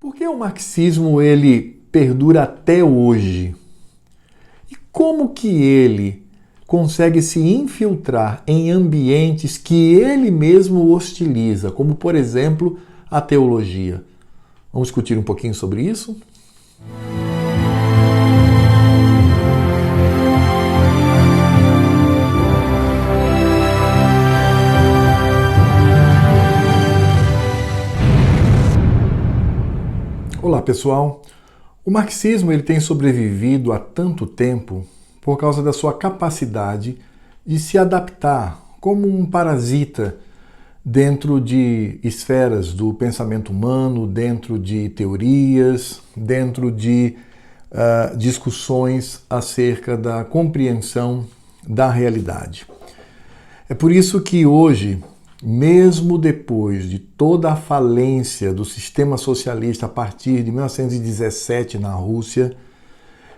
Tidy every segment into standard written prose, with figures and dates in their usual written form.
Por que o marxismo ele perdura até hoje? E como que ele consegue se infiltrar em ambientes que ele mesmo hostiliza, como por exemplo a teologia? Vamos discutir um pouquinho sobre isso? Olá pessoal, o marxismo ele tem sobrevivido há tanto tempo por causa da sua capacidade de se adaptar como um parasita dentro de esferas do pensamento humano, dentro de teorias, dentro de discussões acerca da compreensão da realidade. É por isso que hoje, mesmo depois de toda a falência do sistema socialista a partir de 1917 na Rússia,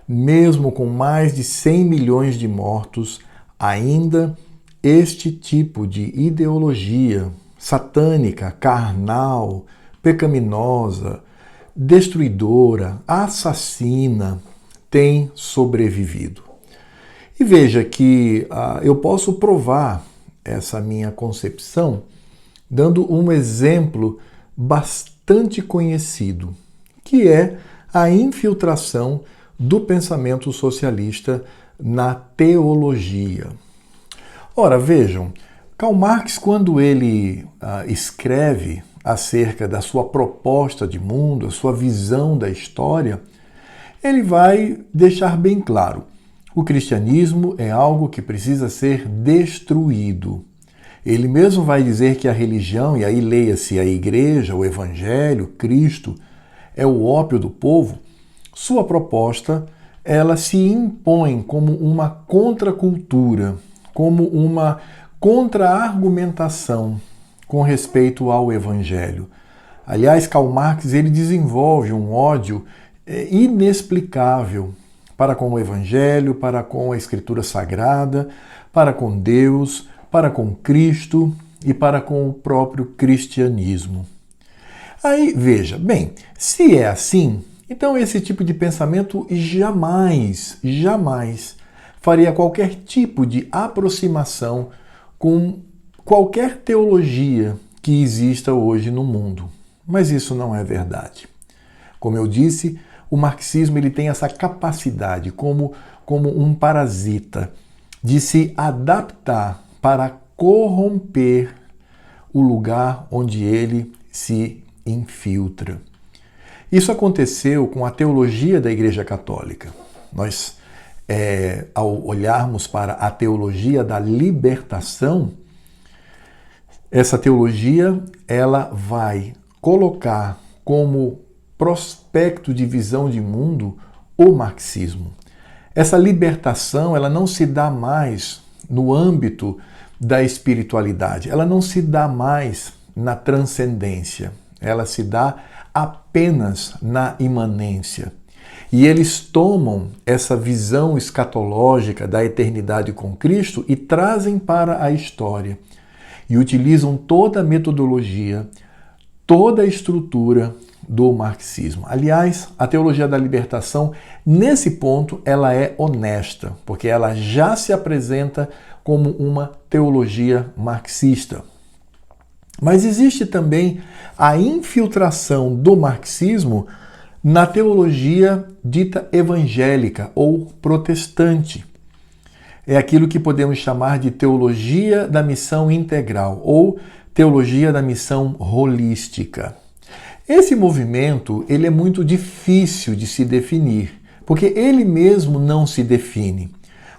mesmo com mais de 100 milhões de mortos, ainda este tipo de ideologia satânica, carnal, pecaminosa, destruidora, assassina, tem sobrevivido. E veja que eu posso provar essa minha concepção dando um exemplo bastante conhecido, que é a infiltração do pensamento socialista na teologia. Ora, vejam, Karl Marx, quando ele escreve acerca da sua proposta de mundo, a sua visão da história, ele vai deixar bem claro: o cristianismo é algo que precisa ser destruído. Ele mesmo vai dizer que a religião, e aí leia-se a igreja, o evangelho, Cristo, é o ópio do povo. Sua proposta, ela se impõe como uma contracultura, como uma contra-argumentação com respeito ao evangelho. Aliás, Karl Marx ele desenvolve um ódio inexplicável para com o Evangelho, para com a Escritura Sagrada, para com Deus, para com Cristo e para com o próprio cristianismo. Aí, veja, bem, se é assim, então esse tipo de pensamento jamais faria qualquer tipo de aproximação com qualquer teologia que exista hoje no mundo. Mas isso não é verdade. Como eu disse, o marxismo ele tem essa capacidade, como um parasita, de se adaptar para corromper o lugar onde ele se infiltra. Isso aconteceu com a teologia da Igreja Católica. Nós, ao olharmos para a teologia da libertação, essa teologia ela vai colocar como prospecto de visão de mundo o marxismo. Essa libertação ela não se dá mais no âmbito da espiritualidade, ela não se dá mais na transcendência, ela se dá apenas na imanência. E eles tomam essa visão escatológica da eternidade com Cristo e trazem para a história. E utilizam toda a metodologia, toda a estrutura do marxismo. Aliás, a teologia da libertação, nesse ponto, ela é honesta, porque ela já se apresenta como uma teologia marxista. Mas existe também a infiltração do marxismo na teologia dita evangélica ou protestante. É aquilo que podemos chamar de teologia da missão integral ou teologia da missão holística. Esse movimento ele é muito difícil de se definir, porque ele mesmo não se define.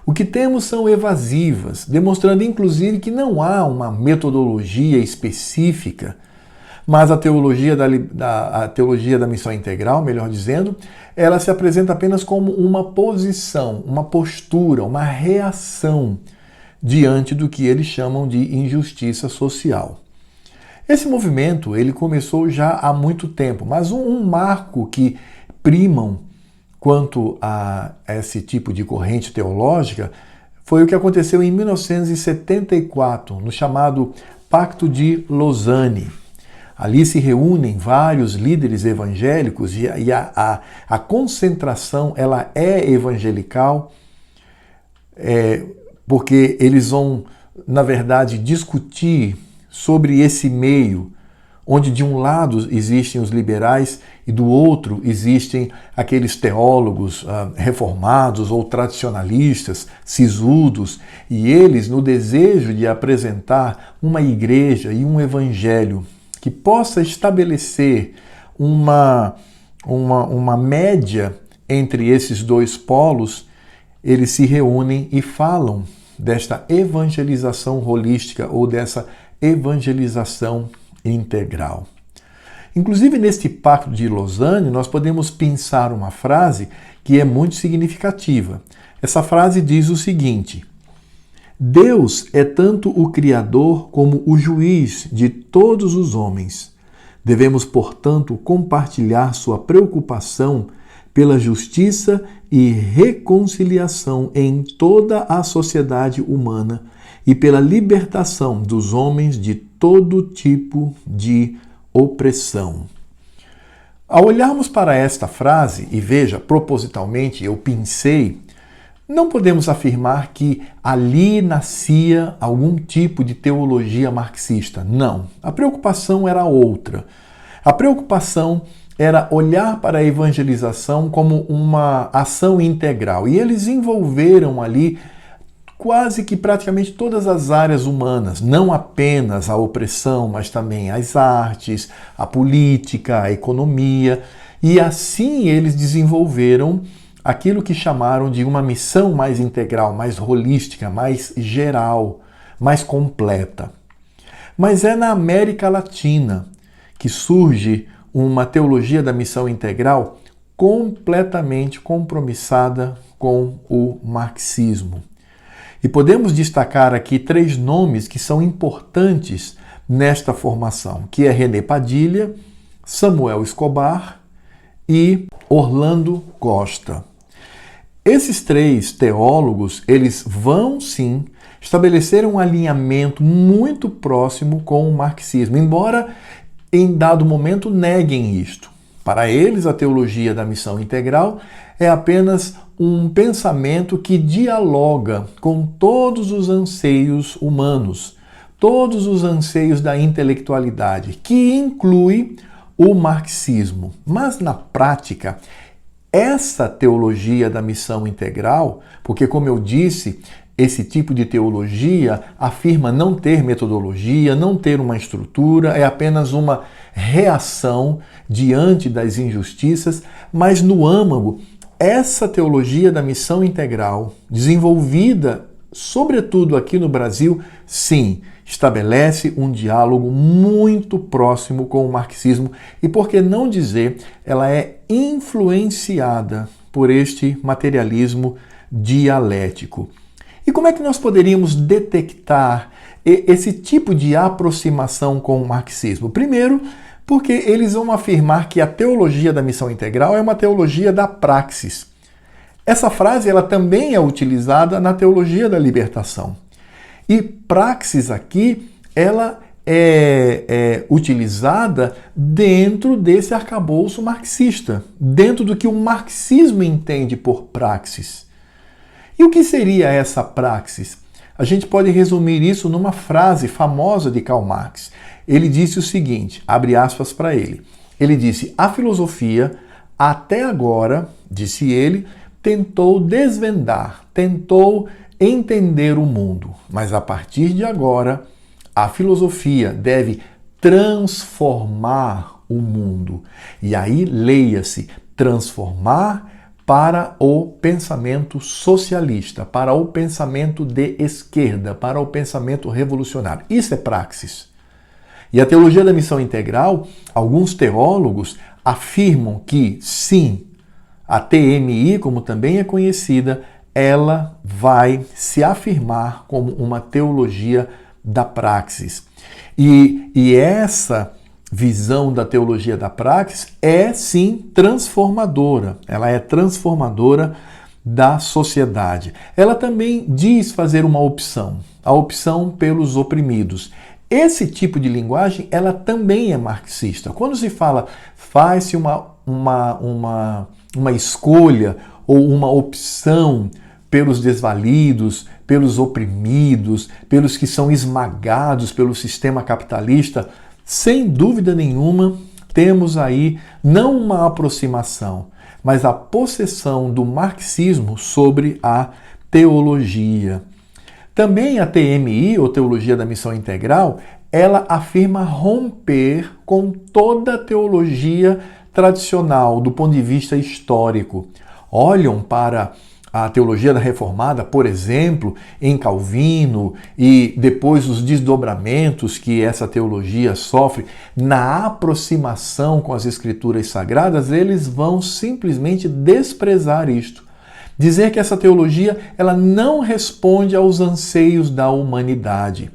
O que temos são evasivas, demonstrando inclusive que não há uma metodologia específica, mas a teologia da missão integral, melhor dizendo, ela se apresenta apenas como uma posição, uma postura, uma reação diante do que eles chamam de injustiça social. Esse movimento ele começou já há muito tempo, mas um marco que primam quanto a esse tipo de corrente teológica foi o que aconteceu em 1974, no chamado Pacto de Lausanne. Ali se reúnem vários líderes evangélicos e a concentração ela é evangelical, porque eles vão, na verdade, discutir sobre esse meio, onde de um lado existem os liberais e do outro existem aqueles teólogos reformados ou tradicionalistas, sisudos, e eles, no desejo de apresentar uma igreja e um evangelho que possa estabelecer uma média entre esses dois polos, eles se reúnem e falam desta evangelização holística ou dessa evangelização integral. Inclusive, neste Pacto de Lausanne, nós podemos pensar uma frase que é muito significativa. Essa frase diz o seguinte: Deus é tanto o Criador como o juiz de todos os homens. Devemos, portanto, compartilhar sua preocupação pela justiça e reconciliação em toda a sociedade humana e pela libertação dos homens de todo tipo de opressão. Ao olharmos para esta frase, e veja, propositalmente eu pensei, não podemos afirmar que ali nascia algum tipo de teologia marxista. Não. A preocupação era outra. A preocupação era olhar para a evangelização como uma ação integral. E eles envolveram ali quase que praticamente todas as áreas humanas, não apenas a opressão, mas também as artes, a política, a economia. E assim eles desenvolveram aquilo que chamaram de uma missão mais integral, mais holística, mais geral, mais completa. Mas é na América Latina que surge uma teologia da missão integral completamente compromissada com o marxismo. E podemos destacar aqui 3 nomes que são importantes nesta formação, que é René Padilha, Samuel Escobar e Orlando Costa. Esses 3 teólogos, eles vão sim estabelecer um alinhamento muito próximo com o marxismo, embora em dado momento neguem isto. Para eles, a teologia da missão integral é apenas um pensamento que dialoga com todos os anseios humanos, todos os anseios da intelectualidade, que inclui o marxismo. Mas na prática, essa teologia da missão integral, porque como eu disse, esse tipo de teologia afirma não ter metodologia, não ter uma estrutura, é apenas uma reação diante das injustiças, mas no âmago, essa teologia da missão integral, desenvolvida sobretudo aqui no Brasil, sim, estabelece um diálogo muito próximo com o marxismo e, por que não dizer, ela é influenciada por este materialismo dialético. E como é que nós poderíamos detectar esse tipo de aproximação com o marxismo? Primeiro, porque eles vão afirmar que a teologia da missão integral é uma teologia da praxis. Essa frase ela também é utilizada na teologia da libertação. E praxis aqui, ela é utilizada dentro desse arcabouço marxista, dentro do que o marxismo entende por praxis. E o que seria essa praxis? A gente pode resumir isso numa frase famosa de Karl Marx. Ele disse o seguinte, abre aspas para ele. Ele disse, a filosofia, até agora, disse ele, tentou desvendar, tentou entender o mundo. Mas a partir de agora, a filosofia deve transformar o mundo. E aí, leia-se, transformar para o pensamento socialista, para o pensamento de esquerda, para o pensamento revolucionário. Isso é praxis. E a teologia da missão integral, alguns teólogos afirmam que, sim, a TMI, como também é conhecida, ela vai se afirmar como uma teologia da praxis. E essa visão da teologia da praxis é, sim, transformadora. Ela é transformadora da sociedade. Ela também diz fazer uma opção, a opção pelos oprimidos. Esse tipo de linguagem, ela também é marxista. Quando se fala, faz-se uma escolha ou uma opção pelos desvalidos, pelos oprimidos, pelos que são esmagados pelo sistema capitalista, sem dúvida nenhuma, temos aí não uma aproximação, mas a possessão do marxismo sobre a teologia. Também a TMI, ou Teologia da Missão Integral, ela afirma romper com toda a teologia tradicional do ponto de vista histórico. Olham para a teologia da Reformada, por exemplo, em Calvino, e depois os desdobramentos que essa teologia sofre na aproximação com as Escrituras Sagradas, eles vão simplesmente desprezar isto. Dizer que essa teologia ela não responde aos anseios da humanidade.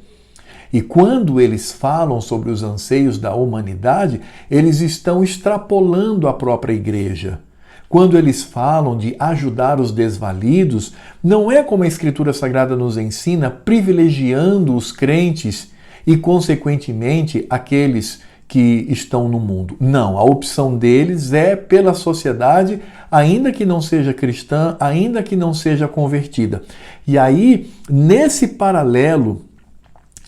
E quando eles falam sobre os anseios da humanidade, eles estão extrapolando a própria igreja. Quando eles falam de ajudar os desvalidos, não é como a Escritura Sagrada nos ensina, privilegiando os crentes e, consequentemente, aqueles que estão no mundo. Não, a opção deles é pela sociedade, ainda que não seja cristã, ainda que não seja convertida. E aí, nesse paralelo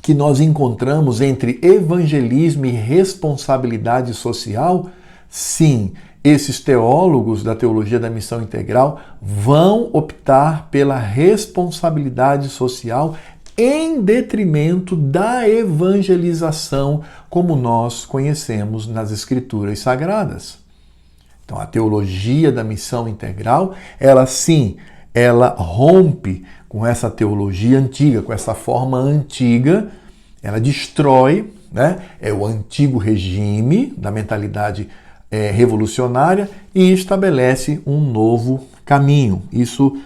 que nós encontramos entre evangelismo e responsabilidade social, sim, esses teólogos da teologia da missão integral vão optar pela responsabilidade social em detrimento da evangelização como nós conhecemos nas Escrituras Sagradas. Então, a teologia da missão integral, ela sim, ela rompe com essa teologia antiga, com essa forma antiga, ela destrói, né, o antigo regime da mentalidade revolucionária e estabelece um novo caminho. Isso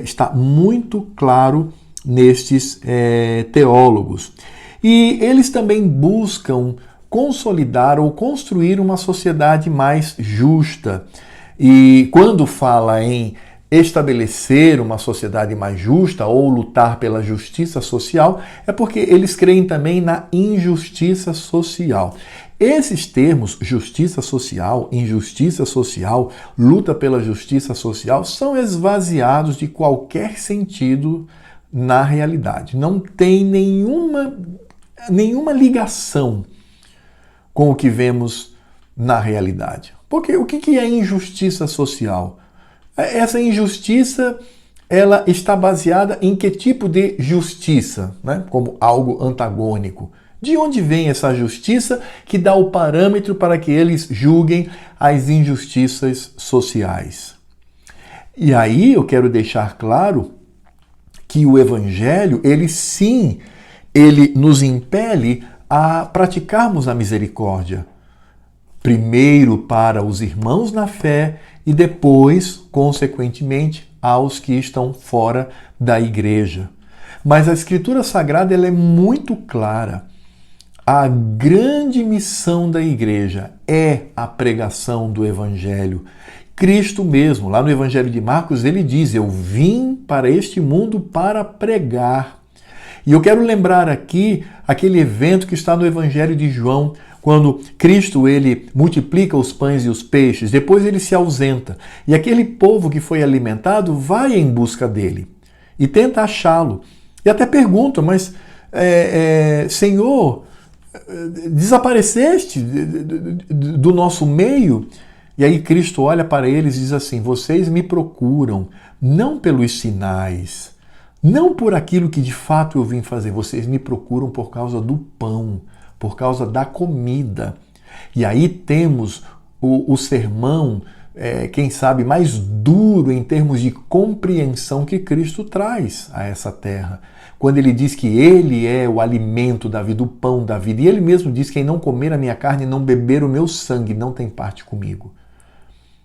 está muito claro nestes teólogos. E eles também buscam consolidar ou construir uma sociedade mais justa. E quando fala em estabelecer uma sociedade mais justa ou lutar pela justiça social, é porque eles creem também na injustiça social. Esses termos, justiça social, injustiça social, luta pela justiça social, são esvaziados de qualquer sentido na realidade. Não tem nenhuma ligação com o que vemos na realidade. Porque o que é injustiça social? Essa injustiça, ela está baseada em que tipo de justiça, né? Como algo antagônico. De onde vem essa justiça que dá o parâmetro para que eles julguem as injustiças sociais? E aí eu quero deixar claro que o Evangelho, ele nos impele a praticarmos a misericórdia. Primeiro para os irmãos na fé e depois, consequentemente, aos que estão fora da igreja. Mas a Escritura Sagrada ela é muito clara. A grande missão da igreja é a pregação do Evangelho. Cristo mesmo, lá no Evangelho de Marcos, ele diz, eu vim para este mundo para pregar. E eu quero lembrar aqui aquele evento que está no Evangelho de João, quando Cristo ele multiplica os pães e os peixes, depois ele se ausenta. E aquele povo que foi alimentado vai em busca dele e tenta achá-lo. E até pergunta, mas Senhor, desapareceste do nosso meio? E aí Cristo olha para eles e diz assim, vocês me procuram não pelos sinais, não por aquilo que de fato eu vim fazer, vocês me procuram por causa do pão, por causa da comida. E aí temos o sermão, quem sabe, mais duro em termos de compreensão que Cristo traz a essa terra. Quando ele diz que ele é o alimento da vida, o pão da vida. E ele mesmo diz, quem não comer a minha carne e não beber o meu sangue não tem parte comigo.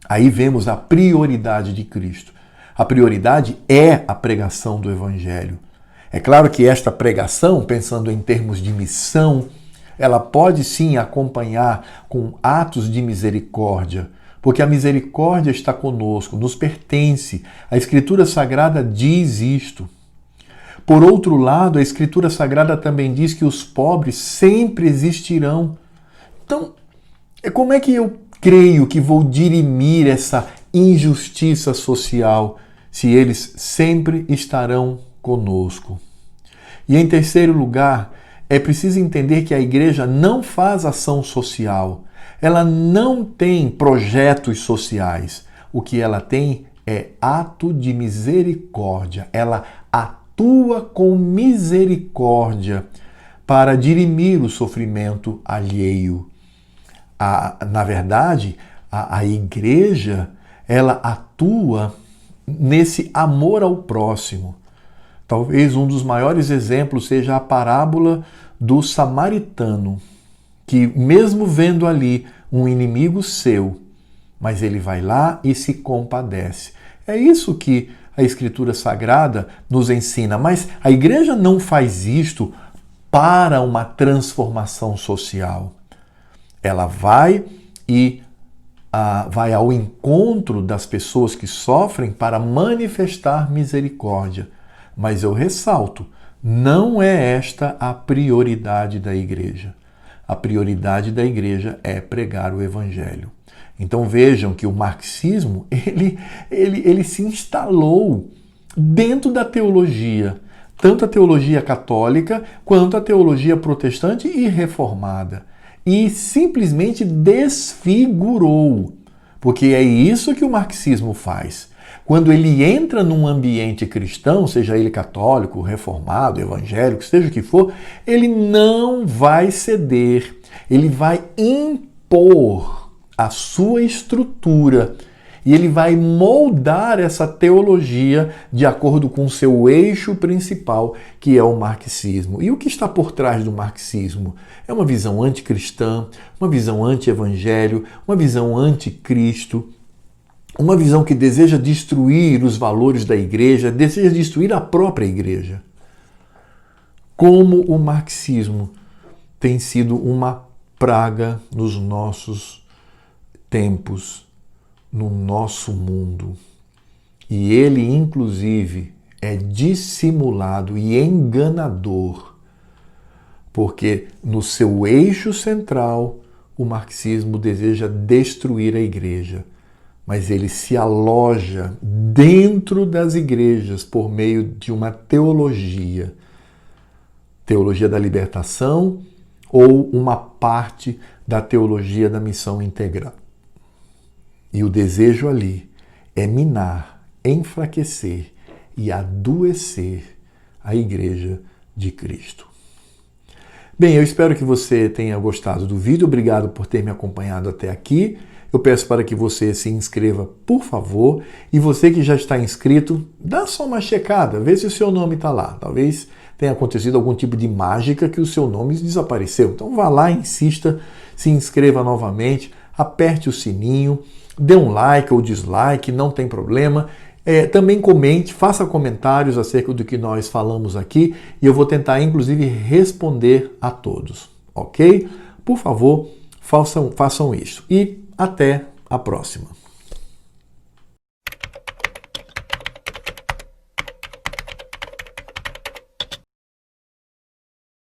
Aí vemos a prioridade de Cristo. A prioridade é a pregação do Evangelho. É claro que esta pregação, pensando em termos de missão, ela pode sim acompanhar com atos de misericórdia, porque a misericórdia está conosco, nos pertence. A Escritura Sagrada diz isto. Por outro lado, a Escritura Sagrada também diz que os pobres sempre existirão. Então, como é que eu creio que vou dirimir essa injustiça social se eles sempre estarão conosco? E em terceiro lugar, é preciso entender que a igreja não faz ação social. Ela não tem projetos sociais. O que ela tem é ato de misericórdia. Ela atua com misericórdia para dirimir o sofrimento alheio. Na verdade, a igreja, ela atua nesse amor ao próximo. Talvez um dos maiores exemplos seja a parábola do samaritano, que mesmo vendo ali um inimigo seu, mas ele vai lá e se compadece. É isso que a Escritura Sagrada nos ensina, mas a igreja não faz isto para uma transformação social. Ela vai e vai ao encontro das pessoas que sofrem para manifestar misericórdia. Mas eu ressalto, não é esta a prioridade da igreja. A prioridade da igreja é pregar o Evangelho. Então vejam que o marxismo, ele se instalou dentro da teologia, tanto a teologia católica quanto a teologia protestante e reformada. E simplesmente desfigurou, porque é isso que o marxismo faz. Quando ele entra num ambiente cristão, seja ele católico, reformado, evangélico, seja o que for, ele não vai ceder, ele vai impor a sua estrutura e ele vai moldar essa teologia de acordo com o seu eixo principal, que é o marxismo. E o que está por trás do marxismo? É uma visão anticristã, uma visão anti-evangelho, uma visão anticristo, uma visão que deseja destruir os valores da igreja, deseja destruir a própria igreja. Como o marxismo tem sido uma praga nos nossos tempos, no nosso mundo. E ele, inclusive, é dissimulado e enganador, porque no seu eixo central, o marxismo deseja destruir a igreja. Mas ele se aloja dentro das igrejas por meio de uma teologia da libertação ou uma parte da teologia da missão integral. E o desejo ali é minar, enfraquecer e adoecer a igreja de Cristo. Bem, eu espero que você tenha gostado do vídeo. Obrigado por ter me acompanhado até aqui. Eu peço para que você se inscreva, por favor. E você que já está inscrito, dá só uma checada, vê se o seu nome está lá. Talvez tenha acontecido algum tipo de mágica que o seu nome desapareceu. Então vá lá, insista, se inscreva novamente, aperte o sininho, dê um like ou dislike, não tem problema. Também comente, faça comentários acerca do que nós falamos aqui e eu vou tentar, inclusive, responder a todos, ok? Por favor, façam isso. E até a próxima.